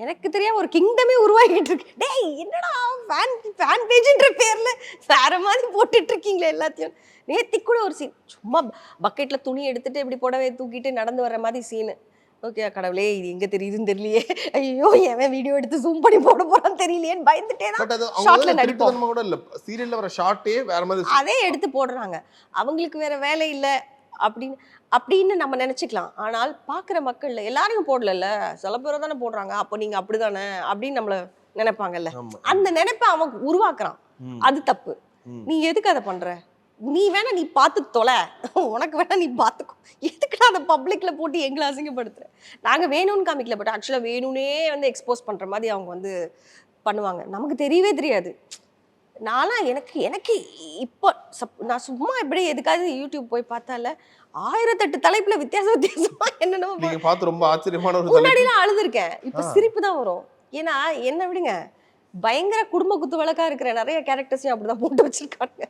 எனக்கு தெரியாம ஒரு கிங்டமே உருவாகிட்டு இருக்கு. டேய் என்னடா ஃபேன் பேஜ்ன்ற பேர்ல வேற மாதிரி போட்டுட்டு இருக்கீங்களே எல்லாத்தையும். நேத்திக்கு கூட ஒரு சீன் சும்மா பக்கெட்ல துணி எடுத்துட்டு இப்படி புடவை தூக்கிட்டு நடந்து வர்ற மாதிரி சீனு. ஓகே கடவுளே இது எங்க தெரியுதுன்னு தெரியலையே, ஐயோ எவன் வீடியோ எடுத்து ஜூம் பண்ணி போட போறான்னு தெரியலையேன்னு பயந்துட்டே தான் ஷார்ட்ல நடிப்போம். கூட இல்ல சீரியல்ல வர ஷார்ட்டே வேற மாதிரி அதே எடுத்து போடுறாங்க. அவங்களுக்கு வேற வேலை இல்ல அப்படின்னு நம்ம நினைச்சுக்கலாம். ஆனால் பாக்குற மக்கள்ல எல்லாரையும் போடல, சில பேரை தானே போடுறாங்க, அப்போ நீங்க அப்படிதானே அப்படின்னு நம்மள நினைப்பாங்கல்ல. அந்த நினைப்பை அவன் உருவாக்குறான், அது தப்பு. நீ எதுக்கு அதை பண்ற? நீ வேணா நீ பார்த்து தொலை, உனக்கு வேணா நீ பார்த்துக்கோ, எதுக்கு அதை பப்ளிக்ல போட்டு எங்களை அசிங்கப்படுத்துற? நாங்க வேணும்னு காமிக்கல, பட் ஆக்சுவலா வேணும்னே வந்து எக்ஸ்போஸ் பண்ற மாதிரி அவங்க வந்து பண்ணுவாங்க. நமக்கு தெரியவே தெரியாது. நான்லாம் எனக்கு இப்போ நான் சும்மா எப்படி எதுக்காவது யூடியூப் போய் பார்த்தால 1008 தலைப்புல வித்தியாசமா என்னென்னோ நீங்க பார்த்து ரொம்ப ஆச்சரியமான ஒரு முன்னாடிலாம் அழுதுருக்கேன். இப்போ சிரிப்பு தான் வரும். ஏன்னா என்ன விடுங்க, பயங்கர குடும்ப குத்து வழக்கா இருக்கிற நிறைய கேரக்டர்ஸையும் அப்படிதான் போட்டு வச்சிருக்காங்க.